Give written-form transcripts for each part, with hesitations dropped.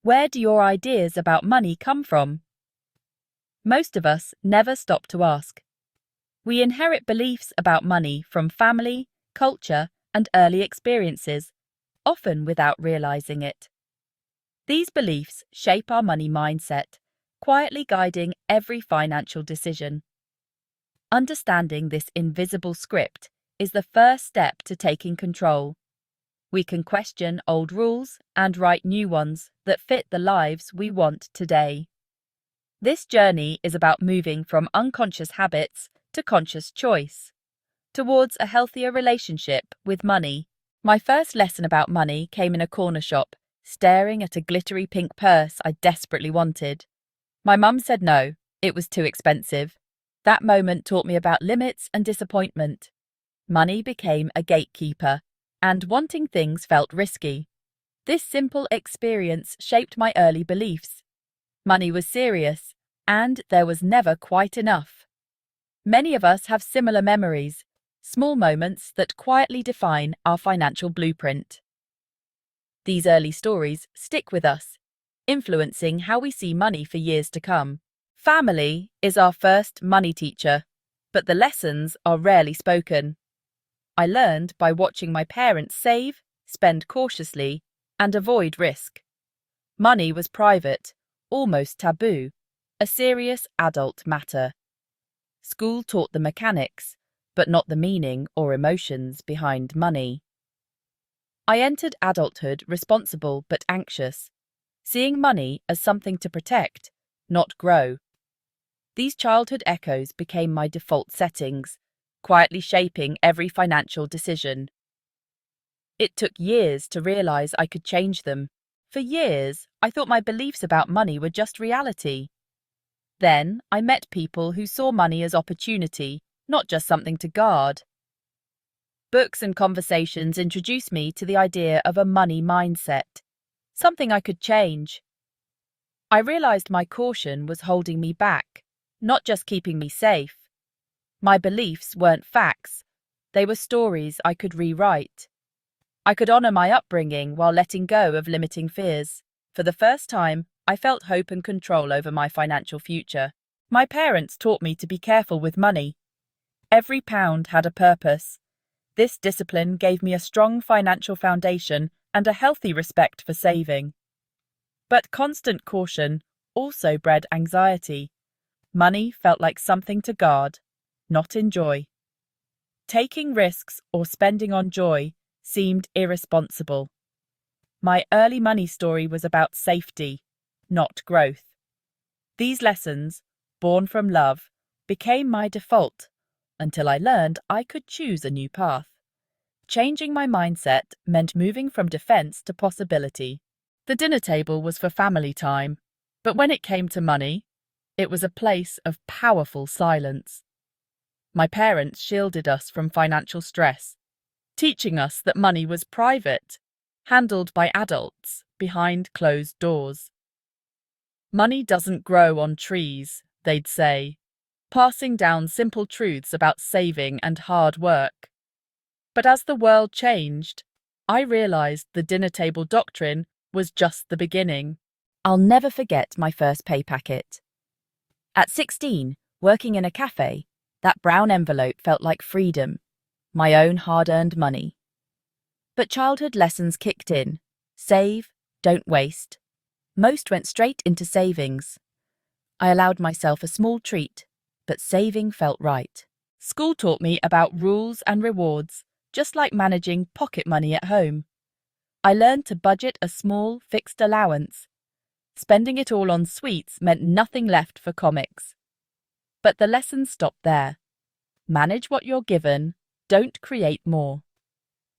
Where do your ideas about money come from? Most of us never stop to ask. We inherit beliefs about money from family, culture, and early experiences, often without realizing it. These beliefs shape our money mindset, quietly guiding every financial decision. Understanding this invisible script is the first step to taking control. We can question old rules and write new ones that fit the lives we want today. This journey is about moving from unconscious habits to conscious choice, towards a healthier relationship with money. My first lesson about money came in a corner shop, staring at a glittery pink purse I desperately wanted. My mum said no, it was too expensive. That moment taught me about limits and disappointment. Money became a gatekeeper, and wanting things felt risky. This simple experience shaped my early beliefs. Money was serious, and there was never quite enough. Many of us have similar memories, small moments that quietly define our financial blueprint. These early stories stick with us, influencing how we see money for years to come. Family is our first money teacher, but the lessons are rarely spoken. I learned by watching my parents save, spend cautiously, and avoid risk. Money was private, almost taboo, a serious adult matter. School taught the mechanics, but not the meaning or emotions behind money. I entered adulthood responsible but anxious, seeing money as something to protect, not grow. These childhood echoes became my default settings, quietly shaping every financial decision. It took years to realize I could change them. For years, I thought my beliefs about money were just reality. Then, I met people who saw money as opportunity, not just something to guard. Books and conversations introduced me to the idea of a money mindset, something I could change. I realized my caution was holding me back, not just keeping me safe. My beliefs weren't facts, they were stories I could rewrite. I could honor my upbringing while letting go of limiting fears. For the first time, I felt hope and control over my financial future. My parents taught me to be careful with money. Every pound had a purpose. This discipline gave me a strong financial foundation and a healthy respect for saving. But constant caution also bred anxiety. Money felt like something to guard, not enjoy. Taking risks or spending on joy seemed irresponsible. My early money story was about safety, not growth. These lessons, born from love, became my default until I learned I could choose a new path. Changing my mindset meant moving from defense to possibility. The dinner table was for family time, but when it came to money, it was a place of powerful silence. My parents shielded us from financial stress, teaching us that money was private, handled by adults behind closed doors. Money doesn't grow on trees, they'd say, passing down simple truths about saving and hard work. But as the world changed, I realized the dinner table doctrine was just the beginning. I'll never forget my first pay packet. At 16, working in a cafe, that brown envelope felt like freedom, my own hard-earned money. But childhood lessons kicked in. Save, don't waste. Most went straight into savings. I allowed myself a small treat, but saving felt right. School taught me about rules and rewards, just like managing pocket money at home. I learned to budget a small, fixed allowance. Spending it all on sweets meant nothing left for comics. But the lessons stopped there. Manage what you're given, don't create more.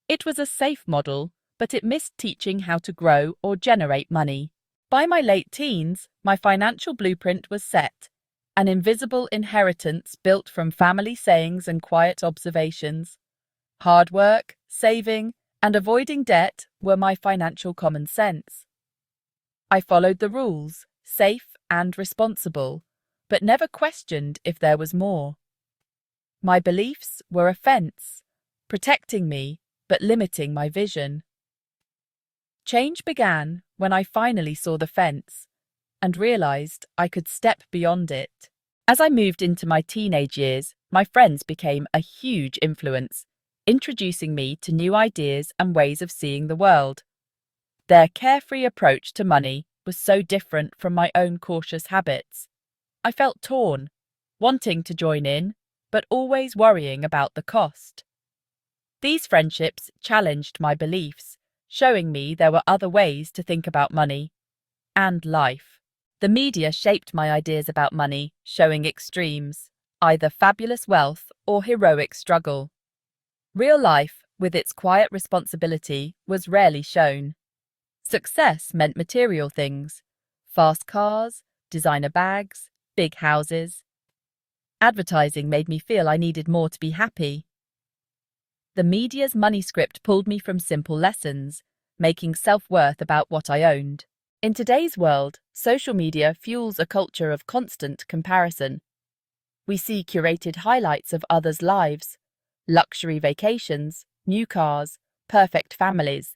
It was a safe model, but it missed teaching how to grow or generate money. By my late teens, my financial blueprint was set, an invisible inheritance built from family sayings and quiet observations. Hard work, saving, and avoiding debt were my financial common sense. I followed the rules, safe and responsible, but never questioned if there was more. My beliefs were a fence, protecting me but limiting my vision. Change began when I finally saw the fence and realized I could step beyond it. As I moved into my teenage years, my friends became a huge influence, introducing me to new ideas and ways of seeing the world. Their carefree approach to money was so different from my own cautious habits. I felt torn, wanting to join in, but always worrying about the cost. These friendships challenged my beliefs, showing me there were other ways to think about money and life. The media shaped my ideas about money, showing extremes, either fabulous wealth or heroic struggle. Real life, with its quiet responsibility, was rarely shown. Success meant material things: fast cars, designer bags, big houses. Advertising made me feel I needed more to be happy. The media's money script pulled me from simple lessons, making self-worth about what I owned. In today's world, social media fuels a culture of constant comparison. We see curated highlights of others' lives, luxury vacations, new cars, perfect families,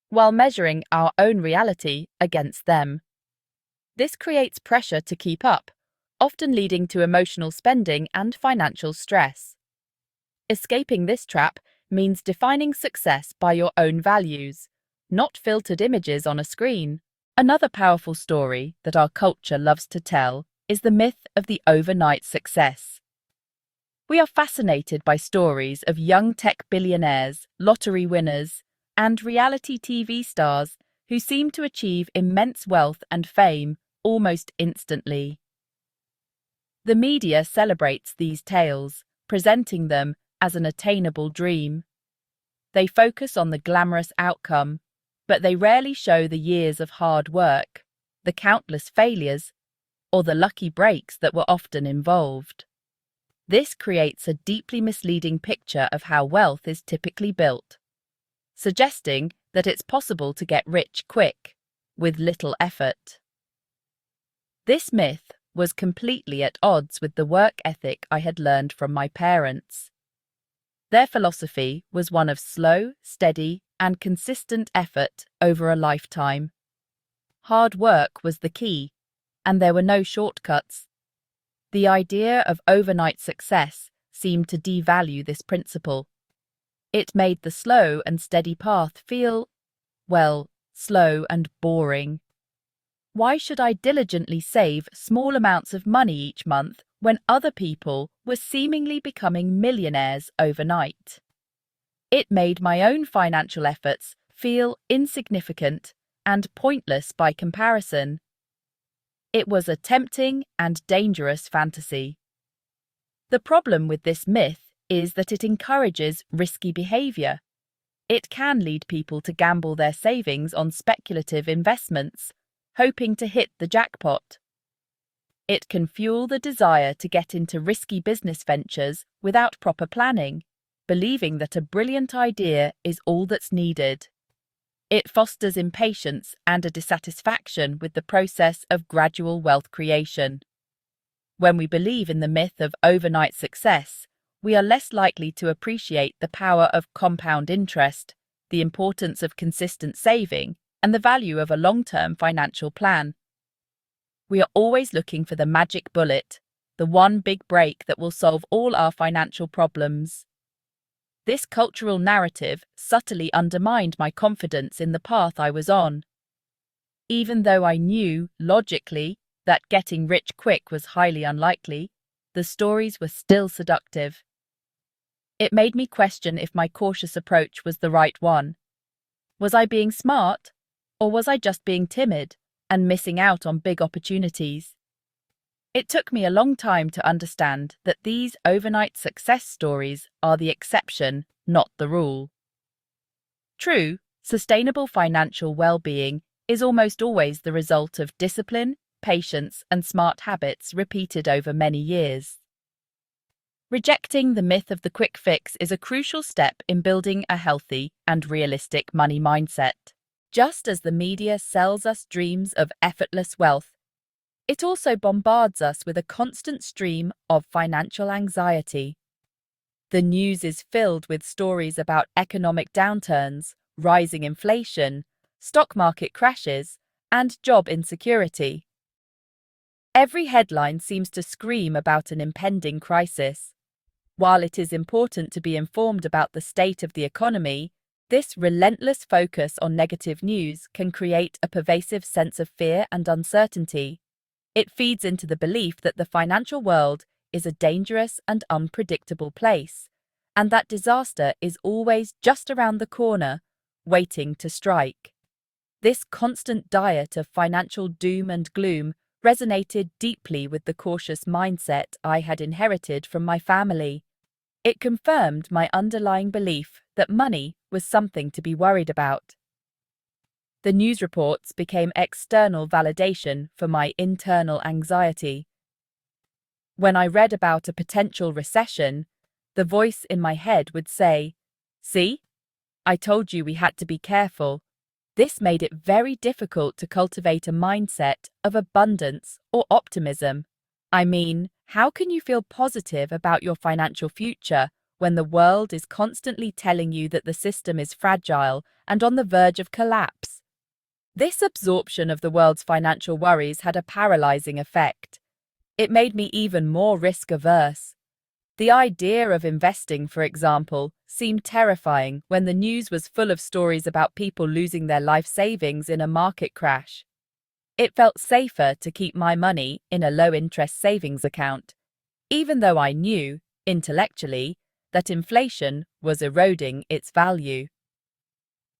while measuring our own reality against them. This creates pressure to keep up, often leading to emotional spending and financial stress. Escaping this trap means defining success by your own values, not filtered images on a screen. Another powerful story that our culture loves to tell is the myth of the overnight success. We are fascinated by stories of young tech billionaires, lottery winners, and reality TV stars who seem to achieve immense wealth and fame almost instantly. The media celebrates these tales, presenting them as an attainable dream. They focus on the glamorous outcome, but they rarely show the years of hard work, the countless failures, or the lucky breaks that were often involved. This creates a deeply misleading picture of how wealth is typically built, suggesting that it's possible to get rich quick, with little effort. This myth was completely at odds with the work ethic I had learned from my parents. Their philosophy was one of slow, steady, and consistent effort over a lifetime. Hard work was the key, and there were no shortcuts. The idea of overnight success seemed to devalue this principle. It made the slow and steady path feel, well, slow and boring. Why should I diligently save small amounts of money each month when other people were seemingly becoming millionaires overnight? It made my own financial efforts feel insignificant and pointless by comparison. It was a tempting and dangerous fantasy. The problem with this myth is that it encourages risky behavior. It can lead people to gamble their savings on speculative investments, hoping to hit the jackpot. It can fuel the desire to get into risky business ventures without proper planning, believing that a brilliant idea is all that's needed. It fosters impatience and a dissatisfaction with the process of gradual wealth creation. When we believe in the myth of overnight success, we are less likely to appreciate the power of compound interest, the importance of consistent saving, and the value of a long-term financial plan. We are always looking for the magic bullet, the one big break that will solve all our financial problems. This cultural narrative subtly undermined my confidence in the path I was on. Even though I knew, logically, that getting rich quick was highly unlikely, the stories were still seductive. It made me question if my cautious approach was the right one. Was I being smart, or was I just being timid and missing out on big opportunities? It took me a long time to understand that these overnight success stories are the exception, not the rule. True, sustainable financial well-being is almost always the result of discipline, patience, and smart habits repeated over many years. Rejecting the myth of the quick fix is a crucial step in building a healthy and realistic money mindset. Just as the media sells us dreams of effortless wealth, it also bombards us with a constant stream of financial anxiety. The news is filled with stories about economic downturns, rising inflation, stock market crashes, and job insecurity. Every headline seems to scream about an impending crisis. While it is important to be informed about the state of the economy, this relentless focus on negative news can create a pervasive sense of fear and uncertainty. It feeds into the belief that the financial world is a dangerous and unpredictable place, and that disaster is always just around the corner, waiting to strike. This constant diet of financial doom and gloom resonated deeply with the cautious mindset I had inherited from my family. It confirmed my underlying belief that money was something to be worried about. The news reports became external validation for my internal anxiety. When I read about a potential recession, the voice in my head would say, "See? I told you we had to be careful." This made it very difficult to cultivate a mindset of abundance or optimism. I mean, how can you feel positive about your financial future when the world is constantly telling you that the system is fragile and on the verge of collapse? This absorption of the world's financial worries had a paralyzing effect. It made me even more risk-averse. The idea of investing, for example, seemed terrifying when the news was full of stories about people losing their life savings in a market crash. It felt safer to keep my money in a low-interest savings account, even though I knew, intellectually, that inflation was eroding its value.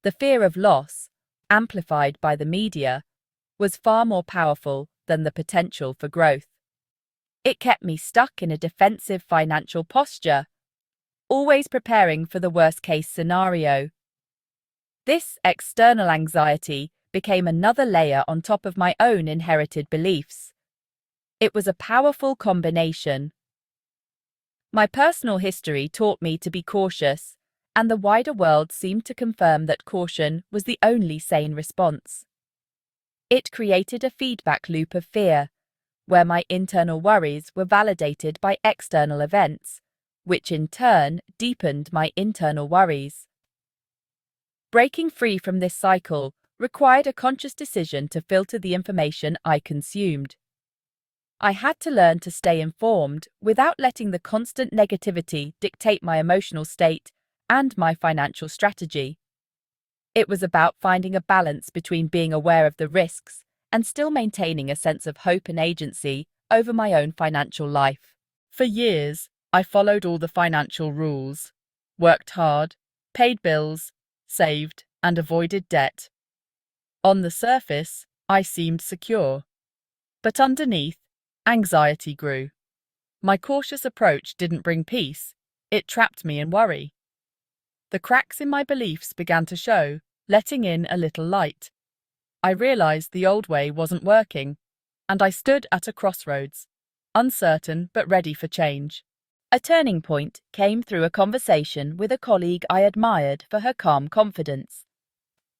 The fear of loss, amplified by the media, was far more powerful than the potential for growth. It kept me stuck in a defensive financial posture, always preparing for the worst-case scenario. This external anxiety became another layer on top of my own inherited beliefs. It was a powerful combination. My personal history taught me to be cautious, and the wider world seemed to confirm that caution was the only sane response. It created a feedback loop of fear, where my internal worries were validated by external events, which in turn deepened my internal worries. Breaking free from this cycle required a conscious decision to filter the information I consumed. I had to learn to stay informed without letting the constant negativity dictate my emotional state and my financial strategy. It was about finding a balance between being aware of the risks and still maintaining a sense of hope and agency over my own financial life. For years, I followed all the financial rules, worked hard, paid bills, saved, and avoided debt. On the surface, I seemed secure. But underneath, anxiety grew. My cautious approach didn't bring peace, it trapped me in worry. The cracks in my beliefs began to show, letting in a little light. I realized the old way wasn't working, and I stood at a crossroads, uncertain but ready for change. A turning point came through a conversation with a colleague I admired for her calm confidence.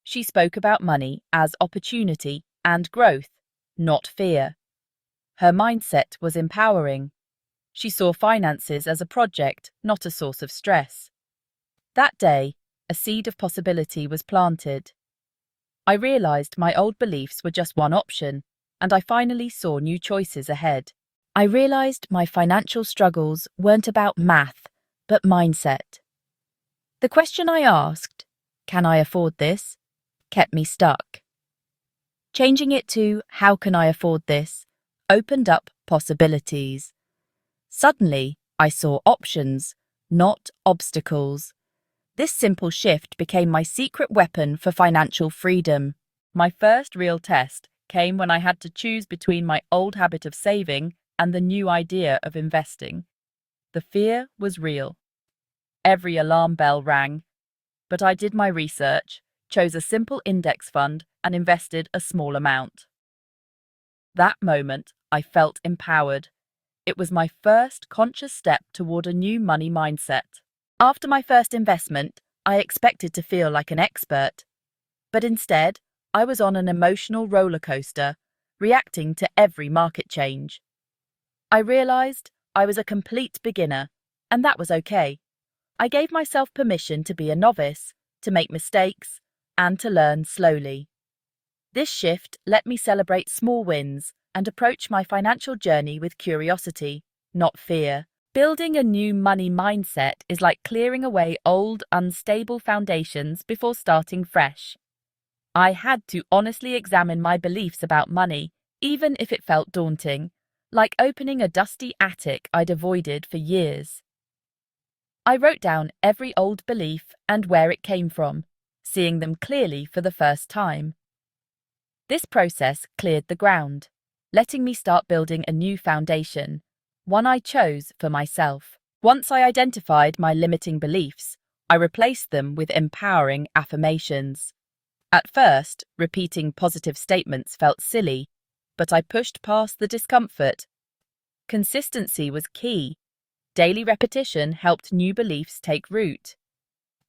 She spoke about money as opportunity and growth, not fear. Her mindset was empowering. She saw finances as a project, not a source of stress. That day, a seed of possibility was planted. I realized my old beliefs were just one option, and I finally saw new choices ahead. I realized my financial struggles weren't about math, but mindset. The question I asked, "Can I afford this?" kept me stuck. Changing it to "How can I afford this?" opened up possibilities. Suddenly, I saw options, not obstacles. This simple shift became my secret weapon for financial freedom. My first real test came when I had to choose between my old habit of saving and the new idea of investing. The fear was real. Every alarm bell rang, but I did my research, chose a simple index fund, and invested a small amount. That moment, I felt empowered. It was my first conscious step toward a new money mindset. After my first investment, I expected to feel like an expert. But instead, I was on an emotional roller coaster, reacting to every market change. I realized I was a complete beginner, and that was okay. I gave myself permission to be a novice, to make mistakes, and to learn slowly. This shift let me celebrate small wins and approach my financial journey with curiosity, not fear. Building a new money mindset is like clearing away old, unstable foundations before starting fresh. I had to honestly examine my beliefs about money, even if it felt daunting, like opening a dusty attic I'd avoided for years. I wrote down every old belief and where it came from, seeing them clearly for the first time. This process cleared the ground, letting me start building a new foundation, one I chose for myself. Once I identified my limiting beliefs, I replaced them with empowering affirmations. At first, repeating positive statements felt silly, but I pushed past the discomfort. Consistency was key. Daily repetition helped new beliefs take root.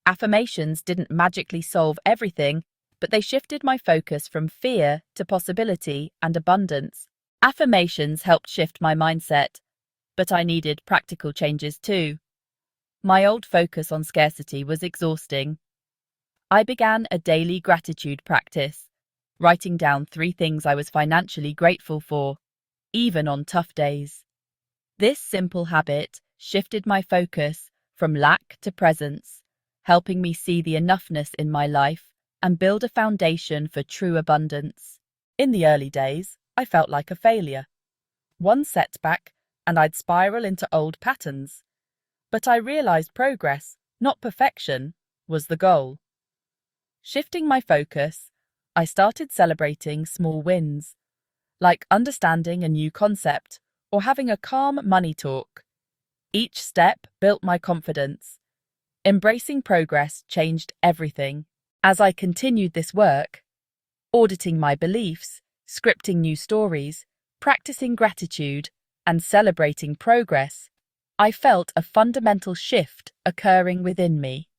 Affirmations didn't magically solve everything, but they shifted my focus from fear to possibility and abundance. Affirmations helped shift my mindset, but I needed practical changes too. My old focus on scarcity was exhausting. I began a daily gratitude practice, writing down 3 things I was financially grateful for, even on tough days. This simple habit shifted my focus from lack to presence, helping me see the enoughness in my life and build a foundation for true abundance. In the early days, I felt like a failure. One setback, and I'd spiral into old patterns. But I realized progress, not perfection, was the goal. Shifting my focus, I started celebrating small wins, like understanding a new concept or having a calm money talk. Each step built my confidence. Embracing progress changed everything. As I continued this work, auditing my beliefs, scripting new stories, practicing gratitude, and celebrating progress, I felt a fundamental shift occurring within me.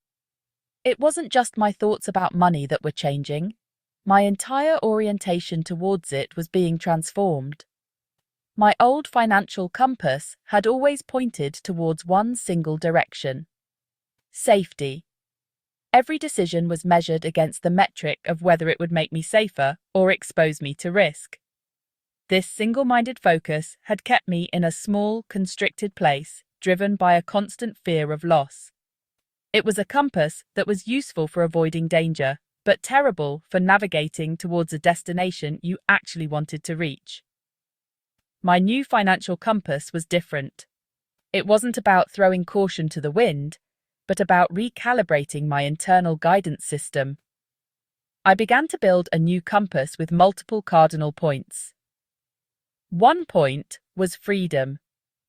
It wasn't just my thoughts about money that were changing. My entire orientation towards it was being transformed. My old financial compass had always pointed towards one single direction: safety. Every decision was measured against the metric of whether it would make me safer or expose me to risk. This single-minded focus had kept me in a small, constricted place, driven by a constant fear of loss. It was a compass that was useful for avoiding danger, but terrible for navigating towards a destination you actually wanted to reach. My new financial compass was different. It wasn't about throwing caution to the wind, but about recalibrating my internal guidance system. I began to build a new compass with multiple cardinal points. One point was freedom,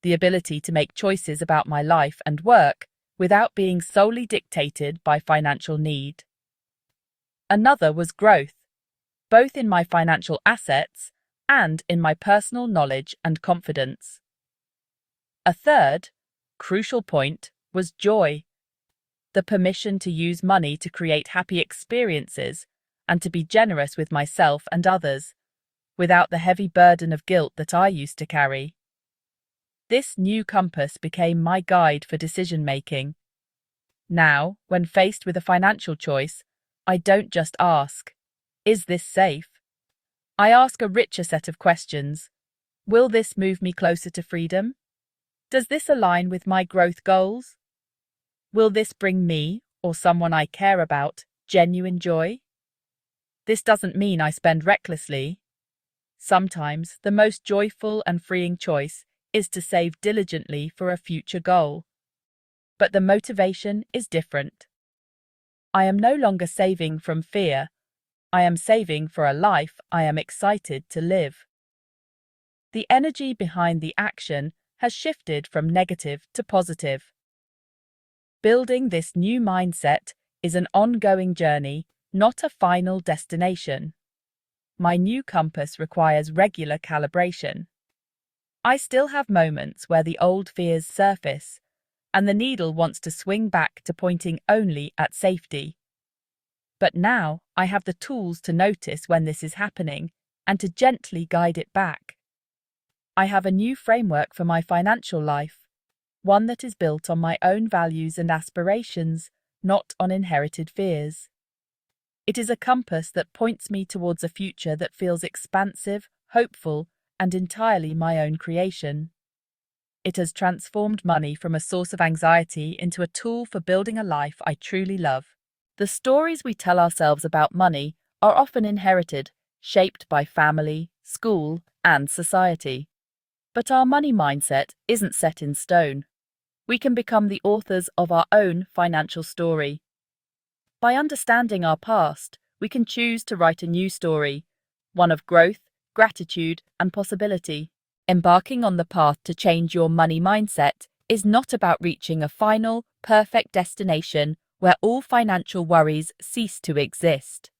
the ability to make choices about my life and work without being solely dictated by financial need. Another was growth, both in my financial assets and in my personal knowledge and confidence. A third, crucial point was joy, the permission to use money to create happy experiences and to be generous with myself and others, without the heavy burden of guilt that I used to carry. This new compass became my guide for decision-making. Now, when faced with a financial choice, I don't just ask, "Is this safe?" I ask a richer set of questions. Will this move me closer to freedom? Does this align with my growth goals? Will this bring me, or someone I care about, genuine joy? This doesn't mean I spend recklessly. Sometimes the most joyful and freeing choice is to save diligently for a future goal. But the motivation is different. I am no longer saving from fear. I am saving for a life I am excited to live. The energy behind the action has shifted from negative to positive. Building this new mindset is an ongoing journey, not a final destination. My new compass requires regular calibration. I still have moments where the old fears surface, and the needle wants to swing back to pointing only at safety. But now I have the tools to notice when this is happening and to gently guide it back. I have a new framework for my financial life, one that is built on my own values and aspirations, not on inherited fears. It is a compass that points me towards a future that feels expansive, hopeful, and entirely my own creation. It has transformed money from a source of anxiety into a tool for building a life I truly love. The stories we tell ourselves about money are often inherited, shaped by family, school, and society. But our money mindset isn't set in stone. We can become the authors of our own financial story. By understanding our past, we can choose to write a new story, one of growth, gratitude, and possibility. Embarking on the path to change your money mindset is not about reaching a final, perfect destination where all financial worries cease to exist.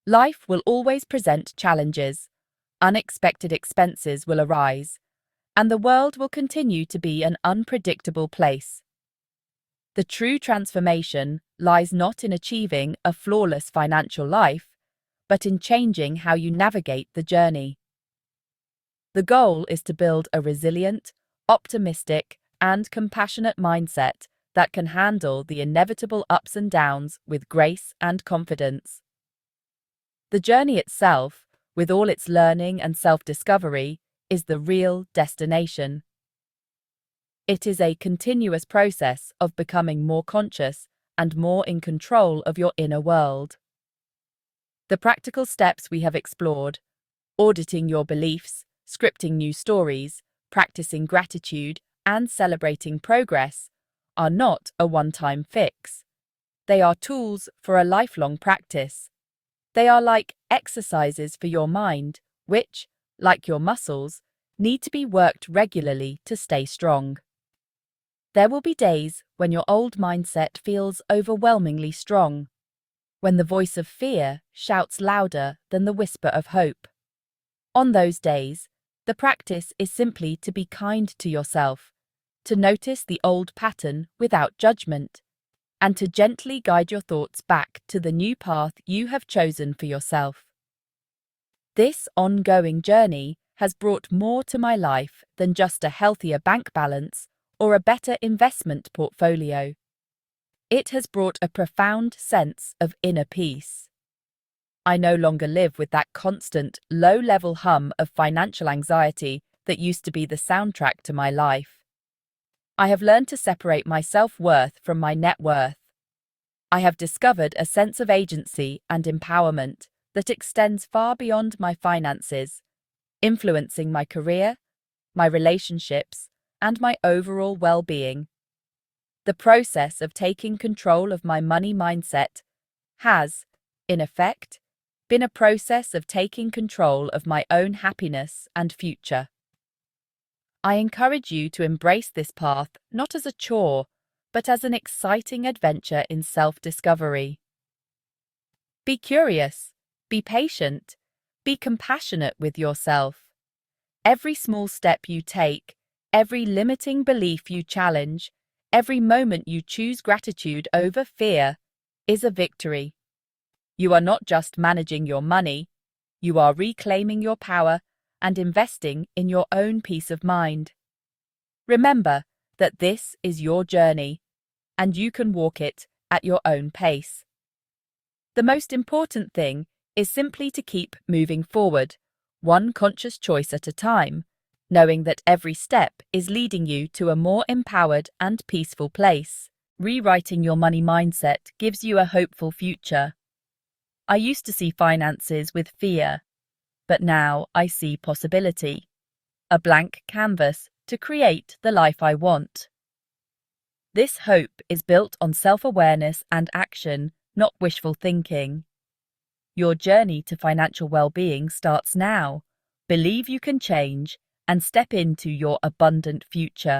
Life will always present challenges, unexpected expenses will arise, and the world will continue to be an unpredictable place. The true transformation lies not in achieving a flawless financial life, but in changing how you navigate the journey. The goal is to build a resilient, optimistic, and compassionate mindset that can handle the inevitable ups and downs with grace and confidence. The journey itself, with all its learning and self-discovery, is the real destination. It is a continuous process of becoming more conscious and more in control of your inner world. The practical steps we have explored, auditing your beliefs, scripting new stories, practicing gratitude, and celebrating progress, are not a one-time fix. They are tools for a lifelong practice. They are like exercises for your mind, which, like your muscles, need to be worked regularly to stay strong. There will be days when your old mindset feels overwhelmingly strong, when the voice of fear shouts louder than the whisper of hope. On those days, the practice is simply to be kind to yourself, to notice the old pattern without judgment, and to gently guide your thoughts back to the new path you have chosen for yourself. This ongoing journey has brought more to my life than just a healthier bank balance or a better investment portfolio. It has brought a profound sense of inner peace. I no longer live with that constant, low-level hum of financial anxiety that used to be the soundtrack to my life. I have learned to separate my self-worth from my net worth. I have discovered a sense of agency and empowerment that extends far beyond my finances, influencing my career, my relationships, and my overall well-being. The process of taking control of my money mindset has, in effect, been a process of taking control of my own happiness and future. I encourage you to embrace this path not as a chore, but as an exciting adventure in self-discovery. Be curious, be patient, be compassionate with yourself. Every small step you take, every limiting belief you challenge, every moment you choose gratitude over fear is a victory. You are not just managing your money, you are reclaiming your power and investing in your own peace of mind. Remember that this is your journey, and you can walk it at your own pace. The most important thing is simply to keep moving forward, one conscious choice at a time, knowing that every step is leading you to a more empowered and peaceful place. Rewriting your money mindset gives you a hopeful future. I used to see finances with fear, but now I see possibility, a blank canvas to create the life I want. This hope is built on self-awareness and action, not wishful thinking. Your journey to financial well-being starts now. Believe you can change and step into your abundant future.